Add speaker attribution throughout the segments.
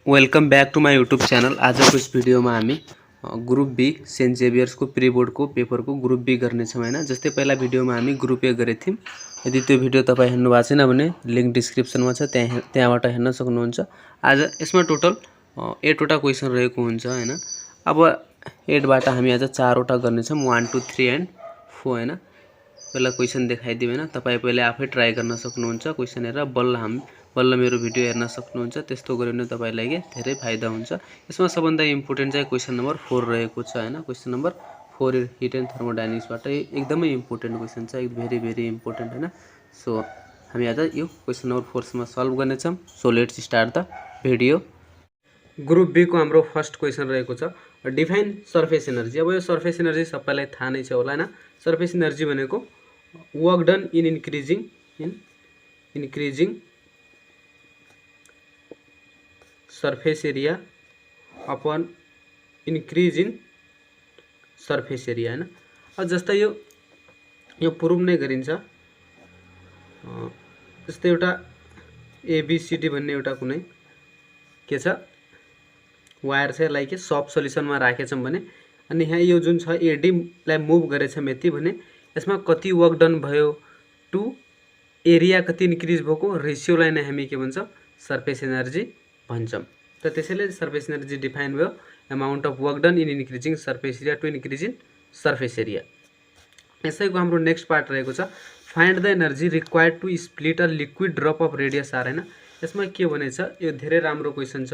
Speaker 1: Welcome back to my YouTube channel. आजको यस भिडियोमा हामी ग्रुप बी सेन्ट जेभियर्सको प्री बोर्डको पेपरको ग्रुप बी गर्नेछौँ हैन। जस्तै पहिला भिडियोमा हामी ग्रुप ए गरेको थियौँ। यदि त्यो भिडियो तपाईँ हेर्नु भएको छैन भने लिंक डिस्क्रिप्सनमा छ, त्यहाँबाट हेर्न सक्नुहुन्छ। आज यसमा टोटल 8 वटा क्वेसन रहेको हुन्छ हैन। अब 8 बाट हामी आज 4 वटा गर्नेछौँ, 1 2 3 एन्ड 4 हैन। पहिला क्वेसन देखाइदिउँ हैन, तपाईँ पहिले आफै ट्राई गर्न सक्नुहुन्छ। क्वेसन हेरेर बल्ल मेरो भिडियो हेर्न सक्नुहुन्छ। त्यस्तो गर्यो भने तपाईलाई के धेरै फाइदा हुन्छ। यसमा सबभन्दा इम्पोर्टेन्ट चाहिँ क्वेसन नम्बर 4 रहेको छ हैन। क्वेसन नम्बर 4 हिट एन्ड थर्मोडायनामिक्सबाट एकदमै इम्पोर्टेन्ट क्वेसन छ, भेरी इम्पोर्टेन्ट हैन। सो हामी आज यो क्वेसन नम्बर 4 सम्म सल्भ गर्नेछौँ। So let's start the video. Group B को हाम्रो फर्स्ट क्वेसन रहेको छ डिफाइन सर्फेस एनर्जी। अब यो सर्फेस एनर्जी सबैलाई थाहा नै छ होला हैन। सर्फेस एनर्जी भनेको work done in increasing surface area upon increase in surface area हैन। जस्तै यो प्रुभ नै गरिन्छ। जस्तै एउटा एबीसीडी भन्ने एउटा कुनै के छ वायर छ, यसलाई के सब सोल्युसनमा राखेछौँ भने अनि यहाँ यो जुन छ एडी लाई मुभ गरेछौँ यति भने यसमा कति वर्क डन भयो टु एरिया कति इन्क्रिज भएको रेशियोलाई नै हामी के भन्छ सर्फेस एनर्जी भन्छौँ। त त्यसैले सर्फेस एनर्जी डिफाइन भयो amount of work done in increasing surface area to increase in surface area. यसैको हाम्रो नेक्स्ट पार्ट रहेको छ find the energy required to split a liquid drop of radius R हैन। यसमा के भनेछ, यो धेरै राम्रो क्वेसन छ,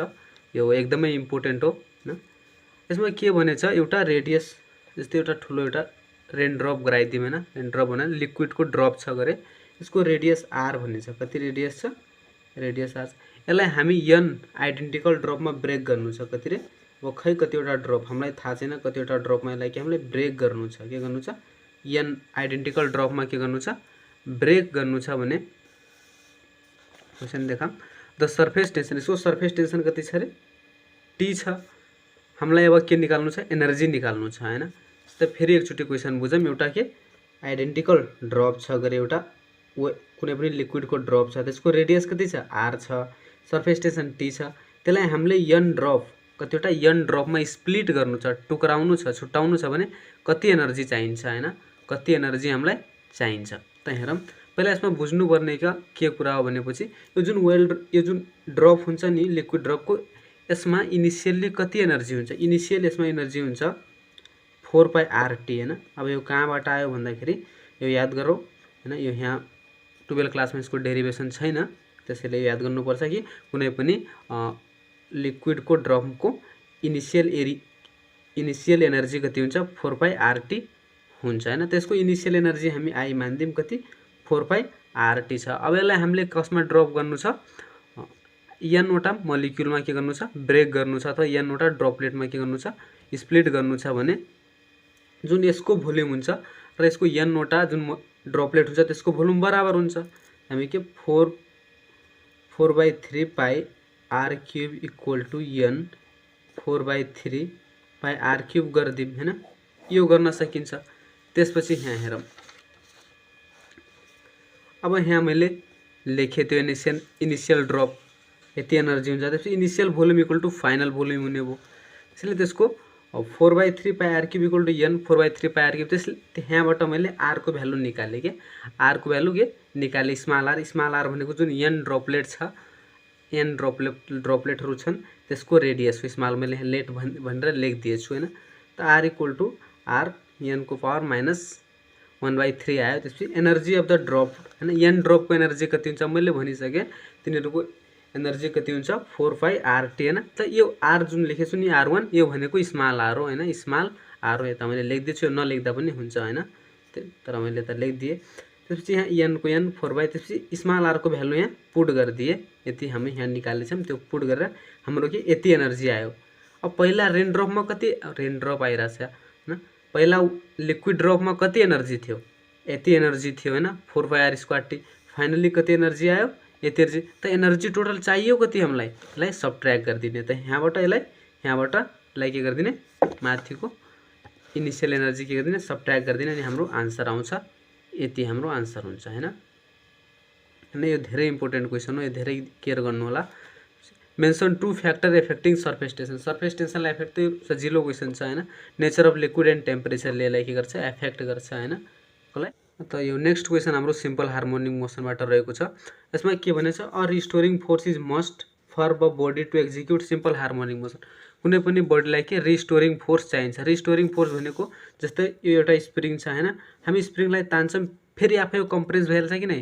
Speaker 1: यो एकदमै इम्पोर्टेन्ट हो हैन। यसमा के भनेछ एउटा रेडियस जस्तै एउटा ठुलो एउटा रेन ड्रप गराइदिउँ हैन। रेन ड्रप भने लिक्विडको ड्रप छ गरे, यसको रेडियस आर भन्ने छ। कति रेडियस छ? Radius R. यसलाई हामी एन आइडेन्टिकल ड्रपमा ब्रेक गर्नु छ। कति रे अब खै कतिवटा ड्रप हामीलाई थाहा छैन, कतिवटा ड्रपमा यसलाई के हामीले ब्रेक गर्नु छ। के गर्नु छ? एन आइडेन्टिकल ड्रपमा के गर्नु छ? ब्रेक गर्नु छ भने क्वेसन देखाम द सर्फेस टेन्सन। यसको सर्फेस टेन्सन कति छ रे? टी छ। हामीलाई अब के निकाल्नु छ? एनर्जी निकाल्नु छ हैन। त फेरि एकचोटि क्वेसन बुझौँ। एउटा के आइडेन्टिकल ड्रप छ गरे, एउटा कुनै पनि लिक्विडको ड्रप छ, त्यसको रेडियस कति छ? आर छ। सर्फेस टेन्सन टी छ। त्यसलाई हामीले एन ड्रप कतिवटा एन ड्रपमा स्प्लिट गर्नु छ, टुक्राउनु छ, छुट्टाउनु छ भने कति एनर्जी चाहिन्छ हैन। कति एनर्जी हामीलाई चाहिन्छ त हेरौँ। पहिला यसमा बुझ्नुपर्ने के कुरा हो भनेपछि यो जुन ड्रप हुन्छ नि लिक्विड ड्रपको, यसमा इनिसियली कति एनर्जी हुन्छ? इनिसियल यसमा एनर्जी हुन्छ 4 पाई आरटी हैन। अब यो कहाँबाट आयो भन्दाखेरि यो याद गरौँ हैन। यो यहाँ 12 क्लासमा यसको डेरिभेसन छैन, त्यसैले याद गर्नुपर्छ कि कुनै पनि लिक्विडको ड्रपको इनिसियल एनर्जी कति हुन्छ? 4 पाई आरटी हुन्छ हैन। त्यसको इनिसियल एनर्जी हामी आई मान्दिम कति? 4 पाई आरटी छ। अब यसलाई हामीले कसमा ड्रप गर्नु छ? एन वटा मोलिक्युलमा के गर्नु छ? ब्रेक गर्नु छ, अथवा एन वटा ड्रपलेटमा के गर्नु छ? स्प्लिट गर्नु छ भने जुन यसको भोल्युम हुन्छ र यसको एन वटा जुन ड्रपलेट हुन्छ त्यसको भोल्युम बराबर हुन्छ। हामी के 4/3 pi R cube equal to N 4/3 pi R cube गरिदिउँ हैन। यो गर्न सकिन्छ। त्यसपछि यहाँ हेरौँ। अब यहाँ मैले लेखेँ त्यो इनिसियल ड्रप यति एनर्जी हुन्छ, त्यसपछि initial volume equal to final volume हुने भयो। त्यसैले त्यसको 4/3 pi R cube equal to N 4/3 pi R cube. त्यसले यहाँबाट मैले आर को भ्यालु निकालेँ के आर को भ्यालु के निकालेँ स्मल आर भनेको जुन एन ड्रपलेट छ, एन ड्रपलेटहरू छन् त्यसको रेडियस हो स्मल। मैले लेट भनेर लेखिदिएछु हैन। त R equal to R n को पावर -1/3 आयो। त्यसपछि एनर्जी अफ द ड्रप हैन, एन ड्रपको एनर्जी कति हुन्छ मैले भनिसकेँ। तिनीहरूको एनर्जी कति हुन्छ? 4 पाई आरटी हैन। त यो आर जुन लेखेछु नि R1 यो भनेको स्मल आर हो हैन। स्मल आर हो, यता मैले लेखिदिएछु, यो नलेख्दा पनि हुन्छ हैन, तर मैले त लेखिदिएँ। त्यसपछि यहाँ एन को एन 4/, त्यसपछि स्मल आर को भ्यालु यहाँ पुट गरिदिएँ। यति हामी यहाँ निकालेछौँ, त्यो पुट गरेर हाम्रो के यति एनर्जी आयो। अब पहिला रेन ड्रपमा कति रेन ड्रप आइरहेछ हैन। पहिला लिक्विड ड्रपमा कति एनर्जी थियो? यति एनर्जी थियो हैन, 4 पाई आर स्क्वायर टी। फाइनली कति एनर्जी आयो? यति एनर्जी। त एनर्जी टोटल चाहियो कति हामीलाई? यसलाई सबट्र्याक्ट गरिदिने। त यहाँबाट यसलाई के गरिदिने? माथिको इनिसियल एनर्जी के गरिदिने? सबट्र्याक्ट गरिदिने अनि हाम्रो आन्सर आउँछ यति। हाम्रो आन्सर हुन्छ हैन। यो धेरै इम्पोर्टेन्ट क्वेसन हो, यो धेरै केयर गर्नु होला। Mention 2 factor affecting surface tension. Surface टेन्सनलाई एफेक्ट चाहिँ सजिलो क्वेसन छ हैन। नेचर अफ लिक्विड एन्ड टेम्परेचरले यसलाई के गर्छ, एफेक्ट गर्छ हैन कसलाई। त यो नेक्स्ट क्वेसन हाम्रो सिम्पल हार्मोनिक मोसनबाट रहेको छ। यसमा के भनेछ, a restoring force is must for the body to execute simple harmonic motion. कुनै पनि बडीलाई के रिस्टोरिङ फोर्स चाहिन्छ। रिस्टोरिङ फोर्स भनेको जस्तै यो एउटा स्प्रिङ छ हैन, हामी स्प्रिङलाई तान्छौँ, फेरि आफै कम्प्रेस भइहाल्छ कि नै,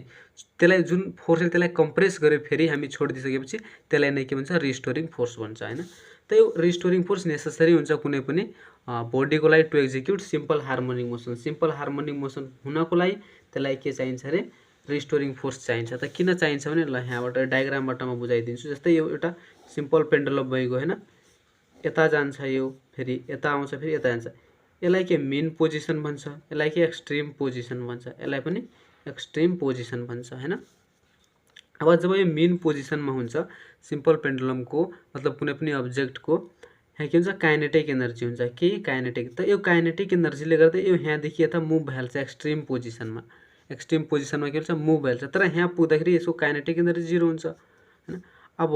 Speaker 1: त्यसलाई जुन फोर्सले त्यसलाई कम्प्रेस गर्यो फेरि हामी छोडिदिइसकेपछि त्यसलाई नै के भन्छ, रिस्टोरिङ फोर्स भन्छ हैन। त यो रिस्टोरिङ फोर्स नेसेसरी हुन्छ कुनै पनि बडीको लागि to execute simple harmonic motion. Simple harmonic motion हुनको लागि त्यसलाई के चाहिन्छ अरे, रिस्टोरिङ फोर्स चाहिन्छ। त किन चाहिन्छ भने ल यहाँबाट डायग्रामबाट म बुझाइदिन्छु। जस्तै यो एउटा सिम्पल पेन्डुलम गएको हैन, यता जान्छ यो, फेरि यता आउँछ, फेरि यता जान्छ, यसलाई के मेन पोजिसन भन्छ, यसलाई के एक्सट्रिम पोजिसन भन्छ, यसलाई पनि एक्सट्रिम पोजिसन भन्छ हैन। अब जब यो मेन पोजिसनमा हुन्छ सिम्पल पेन्डुलमको मतलब कुनै पनि अब्जेक्टको यहाँ के हुन्छ, काइनेटिक एनर्जी हुन्छ। के काइनेटिक, त यो काइनेटिक एनर्जीले गर्दा यो यहाँदेखि यता मुभ भइहाल्छ एक्सट्रिम पोजिसनमा। एक्सट्रिम पोजिसनमा के हुन्छ, मुभ भइहाल्छ। तर यहाँ पुग्दाखेरि यसको काइनेटिक एनर्जी 0 हुन्छ हैन। अब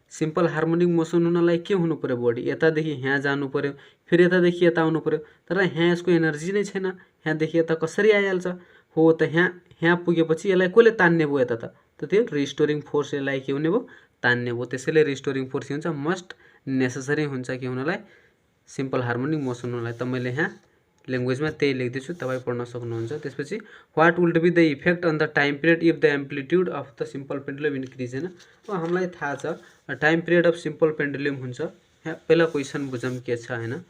Speaker 1: सिम्पल हार्मोनिक मोसन हुनलाई के हुनु पर्यो, बडी यतादेखि यहाँ जानु पर्यो, फेरि यतादेखि यता आउनु पर्यो। तर यहाँ यसको एनर्जी नै छैन, यहाँदेखि यता कसरी आइहाल्छ हो। त यहाँ पुगेपछि यसलाई कसले तान्ने भयो यता त त्यो रिस्टोरिङ फोर्स यसलाई के हुने भयो, तान्ने भयो। त्यसैले रिस्टोरिङ फोर्स के हुन्छ, मस्ट नेसेसरी हुन्छ के हुनलाई, सिम्पल हार्मोनिक मोसन हुनलाई। त मैले यहाँ ल्याङ्ग्वेजमा त्यही लेख्दैछु, तपाईँ पढ्न सक्नुहुन्छ। त्यसपछि what would be the effect on the time period if the amplitude of the simple pendulum increase हैन। अब हामीलाई थाहा छ time period of simple pendulum हुन्छ। यहाँ पहिला क्वेसन बुझौँ के छ हैन।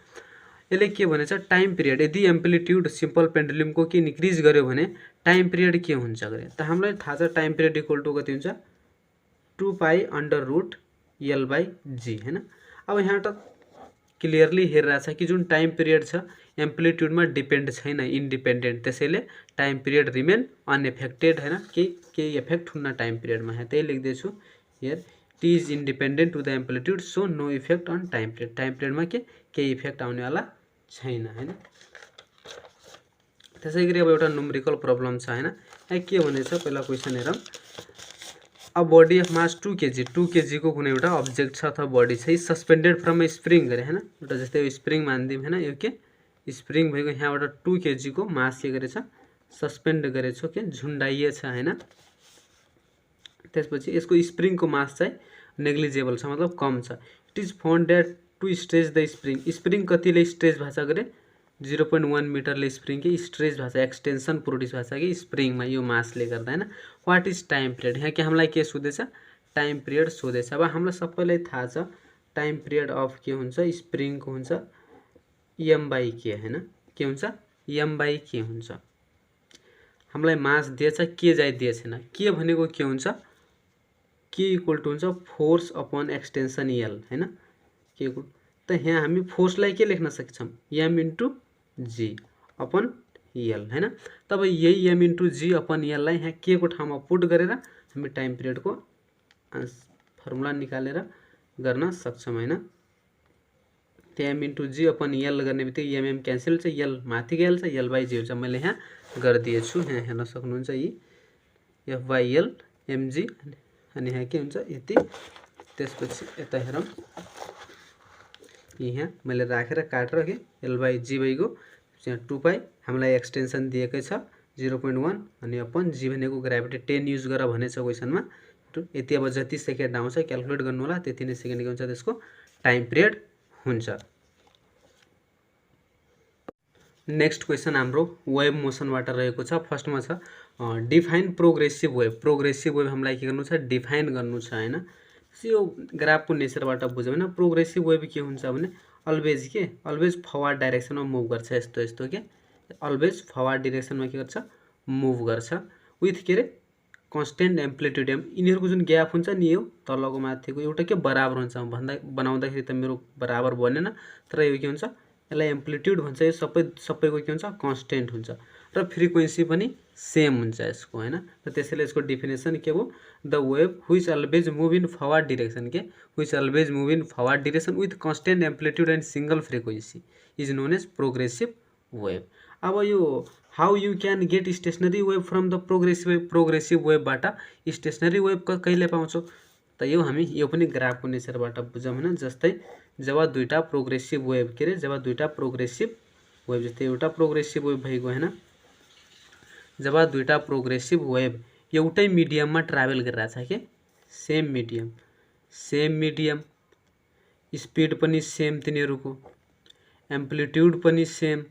Speaker 1: यसले के भनेछ, टाइम पिरियड यदि एम्प्लिट्युड सिम्पल पेन्डुलमको के इन्क्रिज गर्यो भने टाइम पिरियड के हुन्छ गरे। त हामीलाई थाहा छ टाइम पिरियड इक्वल टु कति हुन्छ, 2 पाई अंडर रूट L/g हैन। अब यहाँ त क्लियरली हेरिरहेछ कि जुन टाइम पिरियड छ एम्प्लिट्युडमा डिपेन्ड छैन, इन्डिपेन्डेन्ट। त्यसैले टाइम पिरियड रिमेन अनएफेक्टेड हैन, केही इफेक्ट हुन्न टाइम पिरियडमा। यहाँ त्यही लेख्दैछु here, T is independent to the amplitude so no effect on time period. Time पिरियडमा केही इफेक्ट आउनेवाला छैन हैन। त्यसै गरी अब एउटा न्युमेरिकल प्रब्लम छ हैन। यहाँ के भनेछ पहिला क्वेसन हेरौँ। A body of mass 2 kg, 2 kg को कुनै एउटा अब्जेक्ट छ अथवा बडी छ, सस्पेन्डेड फ्रम ए स्प्रिङ गरे हैन। एउटा जस्तै यो स्प्रिङ मानिदिउँ हैन, यो के स्प्रिङ भएको यहाँबाट 2 kg को मास के गरेछ, सस्पेन्ड गरेछ, के झुन्डाइएछ हैन। त्यसपछि यसको स्प्रिङको मास चाहिँ नेग्लिजेबल छ, मतलब कम छ। It is found that to stretch the spring, spring कतिले स्ट्रेच भएको छ गरे, 0.1 मिटरले स्प्रिङ के स्ट्रेच भएको छ, एक्सटेन्सन प्रोड्युस भएको छ कि स्प्रिङमा यो मासले गर्दा हैन। वाट इज टाइम पिरियड, यहाँ के हामीलाई के सोधेछ, टाइम पिरियड सोधेछ। अब हामीलाई सबैलाई थाहा छ टाइम पिरियड अफ के हुन्छ, स्प्रिङको हुन्छ m/k हैन। के हुन्छ, m/k हुन्छ। हामीलाई मास दिएछ, के चाहिँ दिएछैन। के भनेको के हुन्छ, के इक्वल टु हुन्छ फोर्स अपन एक्सटेन्सन l हैन। के इक्वल, त यहाँ हामी फोर्सलाई के लेख्न सक्छौँ, m/g अपन l हैन। तब यही m/g अपन l लाई यहाँ के को ठाउँमा पुट गरेर हामी टाइम पिरियडको फर्मुला निकालेर गर्न सक्छौँ हैन। त्यो m/g अपन l गर्ने बित्तिकै mm क्यान्सल चाहिँ l माथि गइहाल्छ, l/g हुन्छ। मैले यहाँ गरिदिएछु, यहाँ हेर्न सक्नुहुन्छ यी f/l mg अनि यहाँ के हुन्छ यति। त्यसपछि यता हेरौँ, यहाँ मैले राखेर काटेर के l/g भइगयो। यहाँ 2 पाई हामीलाई एक्सटेन्सन दिएकै छ 0.1 अनि अपन g भनेको ग्राभिटी 10 युज गर भनेछ क्वेसनमा। यति अब जति सेकेन्ड आउँछ क्याल्कुलेट गर्नु होला, त्यति नै सेकेन्ड के हुन्छ त्यसको टाइम पिरियड हुन्छ। नेक्स्ट क्वेसन हाम्रो वेभ मोसनबाट रहेको छ। फर्स्टमा छ define progressive wave. Progressive wave हामीलाई के गर्नु छ, डिफाइन गर्नु छ हैन। यो ग्राफको नेचरबाट बुझ्यौ हैन। प्रोग्रेसिभ वेभ के हुन्छ भने अलवेज फरवर्ड डाइरेक्सनमा मुभ गर्छ, यस्तो यस्तो के अलवेज फरवर्ड डाइरेक्सनमा के गर्छ, मुभ गर्छ विथ के रे कन्स्टेन्ट एम्प्लिट्युड। यिनीहरूको जुन ग्याप हुन्छ नि यो तलको माथिको एउटा के बराबर हुन्छ भन्दा बनाउँदाखेरि त मेरो बराबर बनेन, तर यो के हुन्छ यसलाई एम्प्लिट्युड भन्छ। यो सबैको के हुन्छ कन्स्टेन्ट हुन्छ र फ्रिक्वेन्सी पनि सेम हुन्छ यसको हैन। र त्यसैले यसको डेफिनेसन के हो, the wave which always move in forward direction के which always move in forward direction with constant amplitude and single frequency is known as progressive wave. अब यो how you can get stationary wave from the progressive wave. Progressive वेभबाट stationary wave कहिले पाउँछौ, त यो हामी यो पनि ग्राफको नेचरबाट बुझौँ हैन। जस्तै जब दुईटा प्रोग्रेसिभ वेभ के अरे जब दुईटा प्रोग्रेसिभ वेभ जस्तै एउटा प्रोग्रेसिभ वेभ भइगयो हैन, जब दुईटा प्रोग्रेसिभ वेभ एउटै मिडियममा ट्राभल गरिरहेछ के सेम मिडियम स्पिड पनि सेम तिनीहरूको एम्प्लिट्युड पनि सेम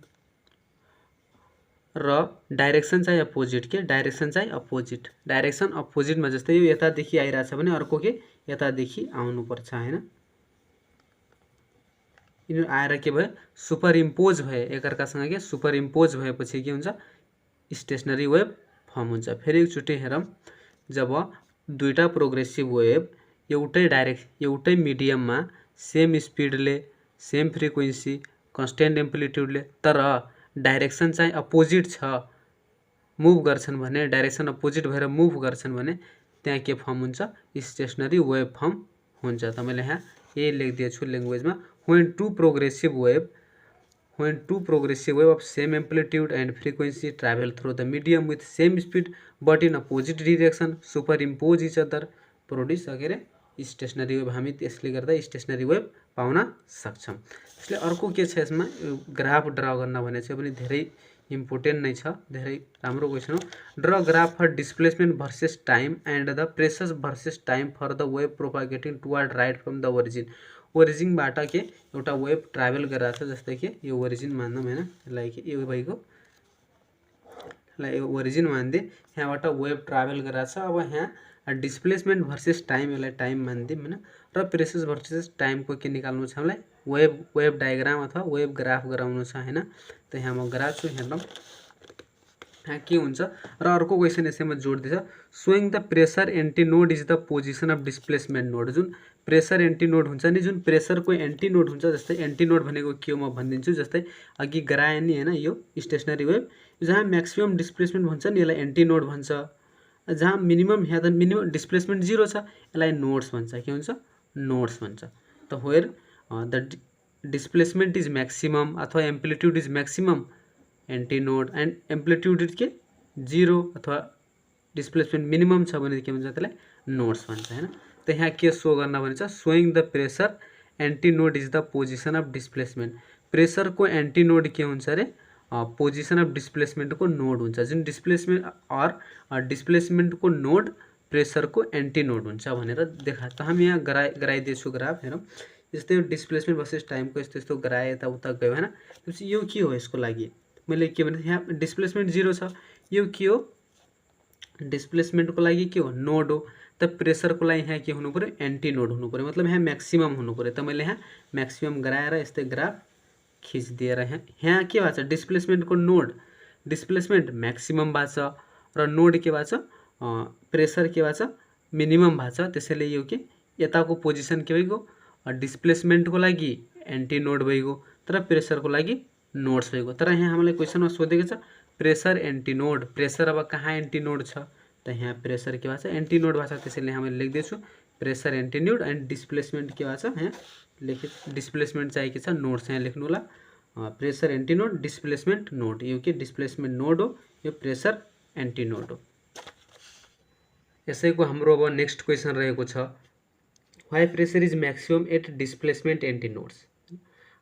Speaker 1: र डाइरेक्सन चाहिँ अपोजिट के डाइरेक्सन अपोजिटमा जस्तै यो यतादेखि आइरहेछ भने अर्को के यतादेखि आउनुपर्छ हैन। यिनीहरू आएर के भयो सुपर इम्पोज भए एकअर्कासँग के सुपर इम्पोज भएपछि के हुन्छ स्टेसनरी वेभ फर्म हुन्छ। फेरि एकचोटि हेरौँ, जब दुईटा प्रोग्रेसिभ वेभ एउटै मिडियममा सेम स्पिडले सेम फ्रिक्वेन्सी कन्स्टेन्ट एम्प्लिट्युडले तर डाइरेक्सन चाहिँ अपोजिट छ मुभ गर्छन् भने डाइरेक्सन अपोजिट भएर मुभ गर्छन् भने त्यहाँ के फर्म हुन्छ स्टेसनरी वेभ फर्म हुन्छ। त मैले यहाँ यही लेखिदिएको छु ल्याङ्ग्वेजमा when two progressive wave of same amplitude and frequency travel through the medium with same speed but in opposite direction superimpose each other produce अरे स्टेसनरी वेभ हामी त्यसले गर्दा स्टेसनरी वेभ पाउन सक्छौँ। त्यसले अर्को के छ यसमा ग्राफ ड्रा गर्न भने चाहिँ पनि धेरै इम्पोर्टेन्ट नै छ, धेरै राम्रो क्वेसन हो। Draw graph for displacement versus time and the pressure versus time for the wave propagating toward right from the ओरिजिनबाट के एउटा वेभ ट्राभल गरिरहेछ जस्तै कि यो ओरिजिन मान्दौँ हैन, यसलाई के यो भइगयो यसलाई यो ओरिजिन मान्दे यहाँबाट वेभ ट्राभल गरिरहेछ। अब यहाँ डिस्प्लेसमेन्ट भर्सेस टाइम यसलाई टाइम मान्दिउँ हैन र प्रेसर भर्सेस टाइमको के निकाल्नु छ हामीलाई वेभ डायग्राम अथवा वेभ ग्राफ गराउनु छ हैन। त यहाँ म गराउँछु हेर्नु यहाँ के हुन्छ र अर्को क्वेसन यसैमा जोड्दैछ showing the pressure antinode is the position of displacement node. जुन प्रेसर एन्टिनोड हुन्छ नि जुन प्रेसरको एन्टिनोड हुन्छ जस्तै एन्टिनोड भनेको के हो म भनिदिन्छु। जस्तै अघि गराए नि हैन यो स्टेसनरी वेभ जहाँ म्याक्सिमम डिस्प्लेसमेन्ट भन्छ नि यसलाई एन्टिनोड भन्छ, जहाँ मिनिमम यहाँ त मिनिमम डिस्प्लेसमेन्ट 0 छ यसलाई नोड्स भन्छ, के हुन्छ नोड्स भन्छ। त where the displacement is maximum अथवा amplitude is maximum antinode and amplitude is के 0 अथवा डिस्प्लेसमेन्ट मिनिमम छ भने के भन्छ त्यसलाई नोड्स भन्छ हैन। त यहाँ के सो गर्न भन्छ showing the pressure antinode is the position of displacement. प्रेसरको एन्टिनोड के हुन्छ अरे पोजिसन अफ डिस्प्लेसमेन्टको नोड हुन्छ। जुन डिस्प्लेसमेन्ट अर डिस्प्लेसमेन्टको नोड प्रेसरको एन्टिनोड हुन्छ भनेर देखा। त हामी यहाँ गराइदिएछु ग्राफ हेरौँ। जस्तै यो डिस्प्लेसमेन्ट भर्सेस टाइमको यस्तो यस्तो गराए यताउता गयो हैन। त्यसपछि यो के हो यसको लागि मैले के भने यहाँ डिस्प्लेसमेन्ट 0 छ, यो के हो डिस्प्लेसमेन्टको लागि के हो नोड हो। त प्रेसरको लागि यहाँ के हुनु पर्यो एन्टिनोड हुनु पर्यो, मतलब यहाँ म्याक्सिमम हुनु पर्यो। त मैले यहाँ म्याक्सिमम गराएर यस्तै ग्राफ खिचिदिएर यहाँ के भएको छ डिस्प्लेसमेन्टको नोड डिस्प्लेसमेन्ट म्याक्सिमम भएको छ र नोड के भएको छ प्रेसर के भएको छ मिनिमम भएको छ। त्यसैले यो के यताको पोजिसन के भइगयो डिस्प्लेसमेन्टको लागि एन्टिनोड भइगयो तर प्रेसरको लागि नोड्स भइगयो। तर यहाँ हामीलाई क्वेसनमा सोधेको छ प्रेसर एन्टिनोड, प्रेसर अब कहाँ एन्टिनोड छ त यहाँ प्रेसर के भएको छ एन्टिनोड भएको छ। त्यसैले हामीले लेख्दैछु प्रेसर एन्टिनोड एन्ड डिस्प्लेसमेन्ट के भएको छ यहाँ लेखे डिस्प्लेसमेन्ट चाहिँ के छ नोड्स यहाँ लेख्नु होला प्रेसर एन्टिनोड डिस्प्लेसमेन्ट नोड। यो के डिस्प्लेसमेन्ट नोड हो, यो प्रेसर एन्टिनोड हो। यसैको हाम्रो अब नेक्स्ट क्वेसन रहेको छ why pressure is maximum at displacement antinodes.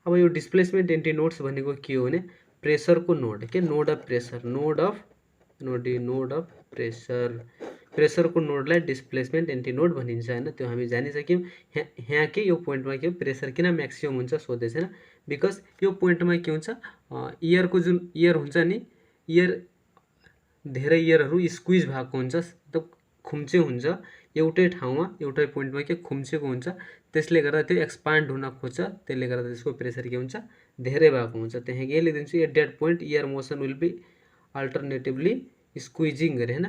Speaker 1: अब यो डिस्प्लेसमेन्ट एन्टिनोड्स भनेको के हो भने प्रेसरको नोड के node of pressure node of प्रेसरको नोडलाई डिस्प्लेसमेन्ट एन्टिनोड भनिन्छ हैन। त्यो हामी जानिसक्यौँ। यहाँ के यो पोइन्टमा के प्रेसर किन म्याक्सिमम हुन्छ सोधेछ हैन, बिकज यो पोइन्टमा के हुन्छ इयरको जुन इयर हुन्छ नि इयर धेरै इयरहरू स्क्विज भएको हुन्छ त खुम्चे हुन्छ एउटै ठाउँमा एउटै पोइन्टमा के खुम्चेको हुन्छ। त्यसले गर्दा त्यो एक्सपान्ड हुन खोज्छ, त्यसले गर्दा त्यसको प्रेसर के हुन्छ धेरै भएको हुन्छ। त्यहाँ के लेखिदिन्छु at that point ear motion will be alternatively squeezing गरे हैन।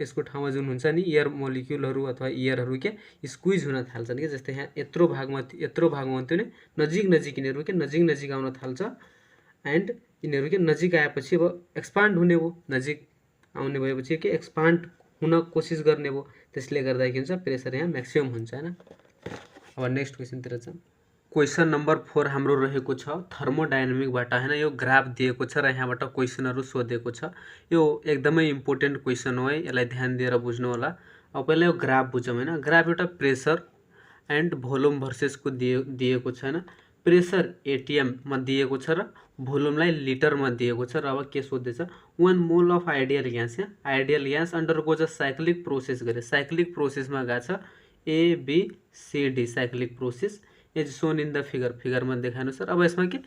Speaker 1: यसको ठाउँमा जुन हुन्छ नि एयर मोलिक्युलहरू अथवा एयरहरू के स्क्विज हुन थाल्छन् कि जस्तै यहाँ यत्रो भागमा हुन्थ्यो नि नजिक यिनीहरू के नजिक आउन थाल्छ एन्ड यिनीहरू के नजिक आएपछि अब एक्सपान्ड हुने भयो, नजिक आउने भएपछि के एक्सपान्ड हुन कोसिस गर्ने भयो। त्यसले गर्दा के हुन्छ प्रेसर यहाँ म्याक्सिमम हुन्छ हैन। अब नेक्स्ट क्वेसनतिर छ क्वेसन नम्बर 4 हाम्रो रहेको छ थर्मोडायनामिकबाट हैन। यो ग्राफ दिएको छ र यहाँबाट क्वेसनहरू सोधेको छ। यो एकदमै इम्पोर्टेन्ट क्वेसन हो है, यसलाई ध्यान दिएर बुझ्नु होला अब पहिला यो ग्राफ बुझौँ हैन। ग्राफ एउटा प्रेसर एन्ड भोल्युम भर्सेसको दिएको छ हैन। प्रेसर एटीएम मा दिएको छ र भोल्युमलाई लिटरमा दिएको छ र अब के सोध्दैछ 1 मोल अफ आइडियल ग्यास या ideal gas undergoes a cyclic process गरे साइक्लिक प्रोसेसमा गएको छ ABCD cyclic process as shown in the फिगरमा देखाएअनुसार। अब यसमा के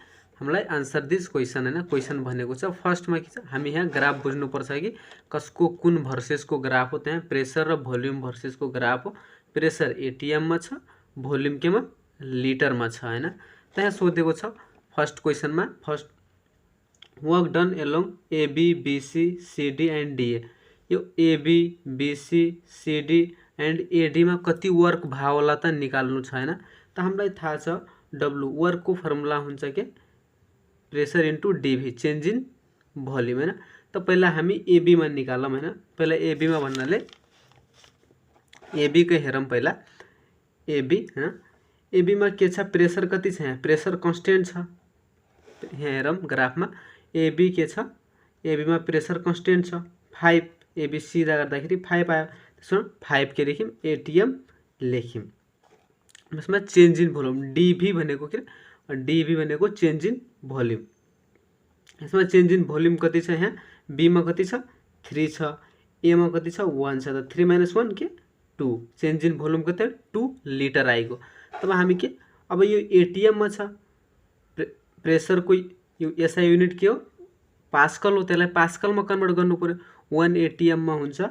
Speaker 1: हामीलाई आन्सर दिस क्वेसन हैन। क्वेसन भनेको छ फर्स्टमा के छ हामी यहाँ ग्राफ बुझ्नुपर्छ कि कसको कुन भर्सेसको ग्राफ हो। त्यहाँ प्रेसर र भोल्युम भर्सेसको ग्राफ हो। प्रेसर एटीएम मा छ, भोल्युम केमा लिटरमा छ हैन। त्यहाँ सोधेको छ फर्स्ट क्वेसनमा first work done along AB BC CD and DA। यो AB BC CD and AD मा कति वर्क भयो होला त निकाल्नु छ हैन। त हामीलाई थाहा छ W वर्क को फर्मुला हुन्छ के pressure into DV change in volume हैन। त पहिला हामी AB मा निकालौँ हैन। पहिला AB मा भन्नाले AB को हेरौँ पहिला AB हैन। AB मा के छ प्रेसर कति छ यहाँ प्रेसर कन्स्टेन्ट छ। यहाँ हेरौँ ग्राफमा AB के छ AB मा प्रेसर कन्स्टेन्ट छ 5 AB सिधा गर्दाखेरि 5 आयो। त्यसो 5 के लेख्यौँ एटीएम लेख्यौँ। यसमा चेन्ज इन भोल्युम DV भनेको के DV भनेको चेन्ज इन भोल्युम। यसमा चेन्ज इन भोल्युम कति छ यहाँ B मा कति छ 3 छ A मा कति छ 1 छ। त 3 - 1 के 2 चेन्ज इन भोल्युम कति 2 लिटर आइगयो। तब हामी के अब यो एटीएम मा छ प्रेसर को यो SI युनिट के हो पास्कल हो। त्यसलाई पास्कलमा कन्भर्ट गर्नु पर्यो। 1 एटीएम मा हुन्छ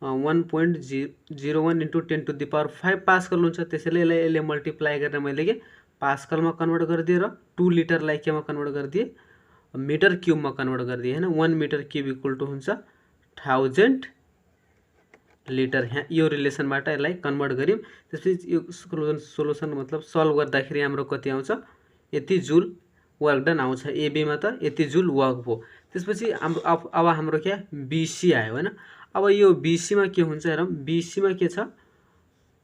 Speaker 1: 1.01 × 10⁵ पास्कल हुन्छ। त्यसैले यसले मल्टिप्लाई गरेर मैले के पास्कलमा कन्भर्ट गरिदिए र 2 लिटरलाई केमा कन्भर्ट गरिदिए मिटर क्युबमा कन्भर्ट गरिदिए हैन। 1 मिटर क्युब इक्वल टु हुन्छ 1000 लिटर। यहाँ यो रिलेसनबाट यसलाई कन्भर्ट गर्यौं। त्यसपछि यो सोलुसन मतलब सल्भ गर्दाखेरि हाम्रो कति आउँछ यति जुल वर्क डन आउँछ। AB मा त यति जुल वर्क भयो। त्यसपछि हाम्रो अब हाम्रो के BC आयो हैन। अब यो BC मा के हुन्छ हेरौँ। BC मा के छ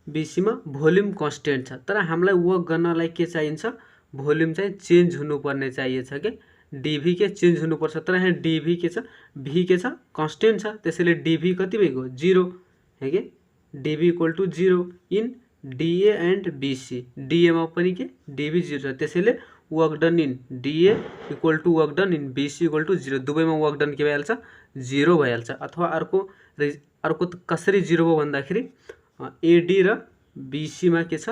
Speaker 1: BC मा भोल्युम कन्स्टेन्ट छ तर हामीलाई वर्क गर्नलाई के चाहिन्छ भोल्युम चाहिँ चेन्ज हुनुपर्ने चाहिएको छ के DV के चेन्ज हुनुपर्छ। तर यहाँ DV के छ V के छ कन्स्टेन्ट छ। त्यसैले DV कति भएको 0 है के DV = 0 in DA and BC। DA मा पनि के DV 0 छ। त्यसैले work done in DA = work done in BC = 0। दुवैमा वर्क डन के भइहाल्छ 0 भइहाल्छ। अथवा अर्को कसरी 0 भयो भन्दाखेरि AD र BC मा के छ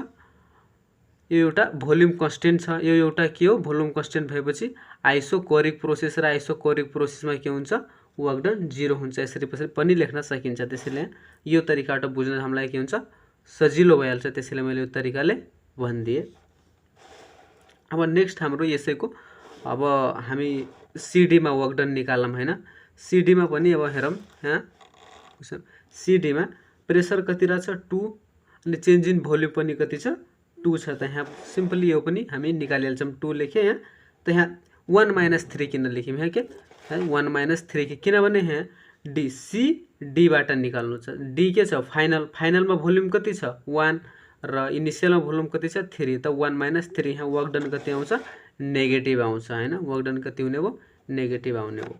Speaker 1: यो एउटा भोल्युम कन्स्टेन्ट छ। यो एउटा के हो भोल्युम कन्स्टेन्ट भएपछि आइसोकोरिक प्रोसेस र आइसोकोरिक प्रोसेसमा के हुन्छ वर्क डन 0 हुन्छ। यसरी पनि लेख्न सकिन्छ। त्यसैले यो तरिकाबाट बुझ्न हामीलाई के हुन्छ सजिलो भइहाल्छ। त्यसैले मैले यो तरिकाले भनिदिए। अब नेक्स्ट हाम्रो यसैको अब हामी CD मा वर्क डन निकालौँ हैन। CD मा पनि अब हेरौँ यहाँ CD मा प्रेसर कति रहेछ 2 अनि चेन्ज इन भोल्युम पनि कति छ 2 छ। त यहाँ सिम्पली यो पनि हामी निकालिहाल्छौँ 2 लेखे यहाँ। त यहाँ 1 - 3 किन लेख्यौँ यहाँ के 1 - 3 किनभने यहाँ D बाट निकाल्नु छ। D के छ फाइनलमा भोल्युम कति छ 1 र इनिशियलमा भोल्युम कति छ 3। त 1 - 3 यहाँ वर्क डन कति आउँछ नेगेटिभ आउँछ हैन। वर्क डन कति हुने भयो नेगेटिभ आउने भयो।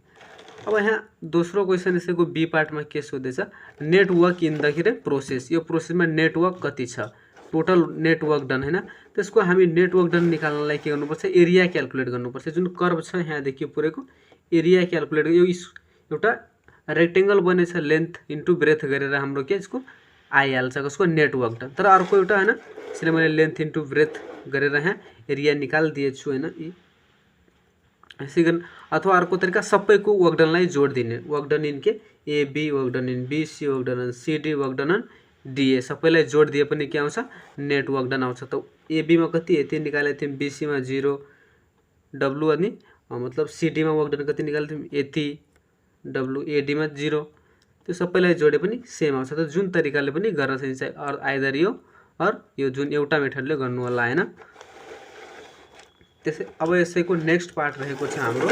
Speaker 1: अब यहाँ दोस्रो क्वेसन यसैको B पार्टमा के सोधेछ नेटवर्क इन द के प्रोसेस। यो प्रोसेसमा नेटवर्क कति छ टोटल नेटवर्क डन हैन। त्यसको हामी नेटवर्क डन निकाल्नलाई के गर्नुपर्छ एरिया क्याल्कुलेट गर्नुपर्छ। जुन कर्भ छ यहाँ देखि पुरेको एरिया क्याल्कुलेट यो एउटा रेक्टेंगल बनेछ लेन्थ इन्टु ब्रेथ गरेर हाम्रो के यसको आइहाल्छ कसको नेटवर्क डन। तर अर्को एउटा हैन त्यसले मैले लेन्थ इन्टु ब्रेथ गरेर यहाँ एरिया निकाल्दिएछु हैन। अथवा अर्को तरिका सबैको वर्क डनलाई जोड दिने वर्क डन इन के AB work done in BC work done in CD work done in DA सबैलाई जोड दिए पनि के आउँछ नेटवर्क डन आउँछ। त AB मा कति यति निकालेको थियौं BC मा 0 W अनि मतलब CD मा वर्क डन कति निकालेको थियौं यति W AD मा 0 त्यो सबैलाई जोडे पनि सेम आउँछ। त जुन तरिकाले पनि गर्न सकिन्छ आइदर यो जुन एउटा मेथडले गर्नु होला हैन। त्यसै अब यसैको नेक्स्ट पार्ट रहेको छ हाम्रो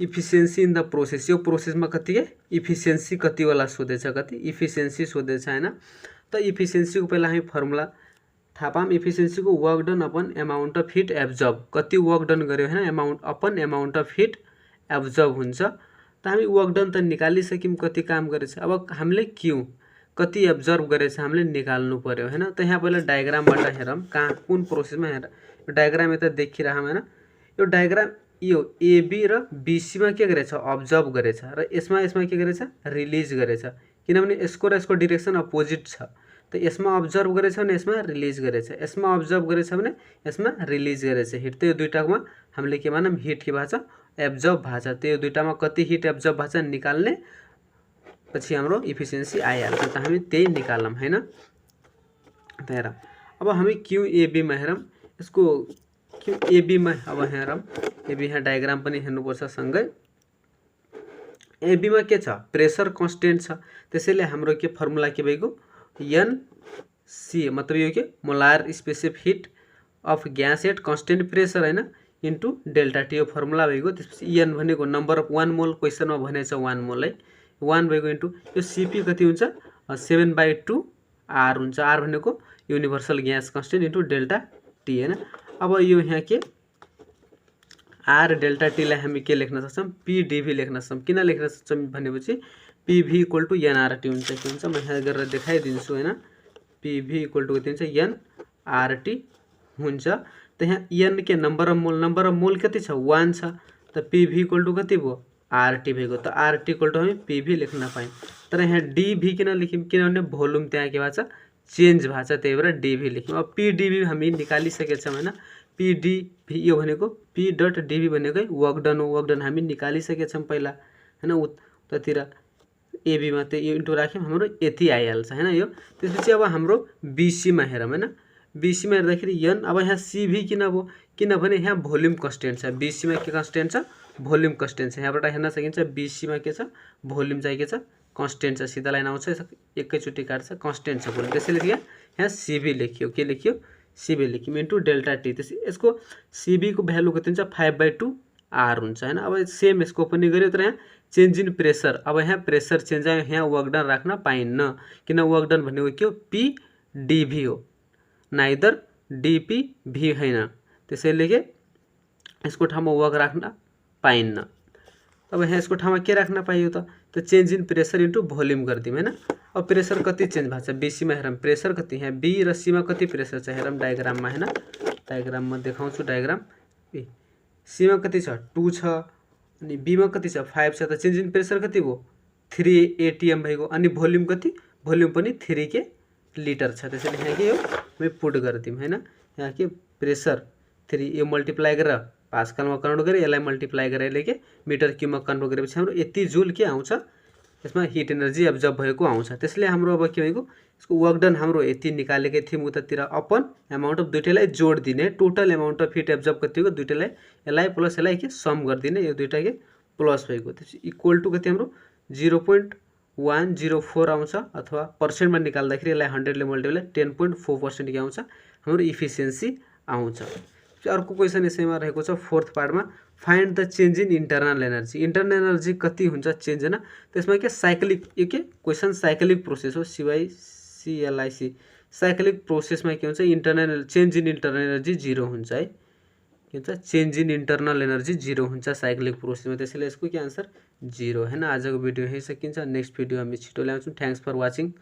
Speaker 1: इफिसियन्सी इन द प्रोसेस। यो प्रोसेसमा कति के इफिसियन्सी कति वाला सोधेछ कति इफिसियन्सी सोधेछ हैन। त इफिसियन्सी को पहिला हामी फर्मुला थाहा पाम। इफिसियन्सी को work done upon amount of heat absorb कति वर्क डन गर्यो हैन amount upon amount of heat absorb हुन्छ। त हामी वर्क डन त निकालिसक्यौँ कति काम गरेछ। अब हामीले क्यू कति एब्जर्भ गरेछ हामीले निकाल्नु पर्यो हैन। त यहाँ पहिला डायग्रामबाट हेरौँ कहाँ कुन प्रोसेसमा हेर यो डायग्राम यता देखिरहँ हैन। यो डायग्राम यो एबी र बीसीमा के गरेछ अब्जर्भ गरेछ र यसमा के गरेछ रिलिज गरेछ, किनभने यसको र यसको डिरेक्सन अपोजिट छ। त यसमा अब्जर्भ गरेछ भने यसमा रिलिज गरेछ, यसमा अब्जर्भ गरेछ भने यसमा रिलिज गरेछ हिट। त यो दुईटामा हामीले के मानौँ हिट के भएको छ एब्जर्भ भएको छ। त यो दुईटामा कति हिट एब्जर्भ भएको छ निकाल्ने पछि हाम्रो इफिसियन्सी आइहाल्छ। त हामी त्यही निकालौँ हैन। त हेरौँ अब हामी क्यूएबीमा हेरौँ यसको क्यूएबीमा अब हेरौँ एबी यहाँ डायग्राम पनि हेर्नुपर्छ सँगै। एबीमा के छ प्रेसर कन्स्टेन्ट छ, त्यसैले हाम्रो के फर्मुला के भएको एनसी मतलब यो के molar specific heat of gas at constant pressure हैन इन्टु डेल्टा टी यो फर्मुला भएको। त्यसपछि एन भनेको नम्बर अफ 1 मोल क्वेसनमा भनेछ 1 मोल है 1 भएको इन्टु यो सीपी कति हुन्छ 7/2 आर हुन्छ। आर भनेको universal gas constant into delta T हैन। अब यो यहाँ के आर डेल्टा टीलाई हामी के लेख्न सक्छौँ पीडीभी लेख्न सक्छौँ। किन लेख्न सक्छौँ भनेपछि पीभी इक्वल टु एनआरटी हुन्छ के हुन्छ म यहाँ गरेर देखाइदिन्छु हैन। पीभी इक्वल टु कति हुन्छ एनआरटी हुन्छ। त यहाँ एन के नम्बर अफ मोल कति छ 1 छ। त पीभी इक्वल टु कति भयो आरटी भएको। त आरटी इक्वल टु हामी पीभी लेख्न पायौँ। तर यहाँ डीभी किन लेख्यौँ किनभने भोल्युम त्यहाँ के भएको छ चेन्ज भएको छ, त्यही भएर डीभी लेख्यौँ। अब पीडीभी हामी निकालिसकेका छौँ हैन। पीडीभी यो भनेको पी डट डीभी भनेकै वर्क डन हो, वर्क डन हामी निकालिसकेका छौँ पहिला हैन। उतातिर एबीमा त यो इन्टु राख्यौँ हाम्रो यति आइहाल्छ हैन यो। त्यसपछि अब हाम्रो बीसीमा हेरौँ हैन। बीसीमा हेर्दाखेरि एन अब यहाँ सीभी किन भयो किनभने यहाँ भोल्युम कन्स्टेन्ट छ। बीसीमा के कन्स्टेन्ट छ भोल्युम कन्स्टेन्ट छ। यहाँबाट हेर्न सकिन्छ बीसीमा के छ भोल्युम चाहिँ के छ कन्स्टेन्ट छ। सिधा लाइन आउँछ एकैचोटि काट्छ कन्स्टेन्ट छ भोल्युम, त्यसैले यहाँ सीभी लेखियो के लेखियो सीभी लेख्यौँ इन्टु डेल्टा टी। त्यसै यसको सीबीको भ्यालु कति हुन्छ 5/2 आर हुन्छ हैन। अब सेम यसको पनि गर्यो तर यहाँ चेन्ज इन प्रेसर। अब यहाँ प्रेसर चेन्ज आयो यहाँ वर्क डन राख्न पाइन्न किन वर्क डन भनेको के हो पीडीभी हो नाइदर डीपीभी हैन। त्यसैले के यसको ठाउँमा वर्क राख्न पाइन्न। अब यहाँ यसको ठाउँमा के राख्न पाइयो त change in pressure into volume गरिदिउँ हैन। अब प्रेसर कति चेन्ज भएको छ बीसीमा हेरौँ प्रेसर कति यहाँ बी र सीमा कति प्रेसर छ हेरौँ डायग्राममा हैन। डायग्राममा देखाउँछु डायग्राम सीमा कति छ 2 छ अनि बीमा कति छ 5 छ। त चेन्ज इन प्रेसर कति भयो 3 एटीएम भएको अनि भोल्युम कति भोल्युम पनि 3 के लिटर छ। त्यसैले यहाँ के हो हामी पुट गरिदिउँ हैन। यहाँ के प्रेसर 3 यो मल्टिप्लाई गरेर पास्कलमा कन्भर्ट गरेर यसलाई मल्टिप्लाई गरेर यसले के मिटर क्युबमा कन्भर्ट गरेपछि हाम्रो यति जुल के आउँछ यसमा हिट एनर्जी एब्जर्ब भएको आउँछ। त्यसले हाम्रो अब के भएको यसको वर्क डन हाम्रो यति निकालेकै थियौँ उतातिर अपन एमाउन्ट अफ दुईटैलाई जोड दिने total amount of heat absorb कति हो दुईटैलाई यसलाई प्लस यसलाई के सम गरिदिने यो दुईटा के प्लस भएको त्यसपछि इक्वल टु कति हाम्रो 0.104 आउँछ अथवा पर्सेन्टमा निकाल्दाखेरि यसलाई 100 ले मल्टिप्लाई 10.4% के आउँछ हाम्रो इफिसियन्सी आउँछ। अर्को क्वेसन यसैमा रहेको छ फोर्थ पार्टमा find the change in internal energy. Internal energy कति हुन्छ चेन्ज हैन। त्यसमा के साइक्लिक यो के क्वेसन साइक्लिक प्रोसेस हो CYCLIC साइक्लिक प्रोसेसमा के हुन्छ internal change in internal energy 0 हुन्छ है के हुन्छ चेन्ज इन इन्टरनल एनर्जी 0 हुन्छ साइक्लिक प्रोसेसमा। त्यसैले यसको के आन्सर 0 हैन। आजको भिडियो यही सकिन्छ। नेक्स्ट भिडियो हामी छिटो ल्याउँछौँ। Thanks for watching.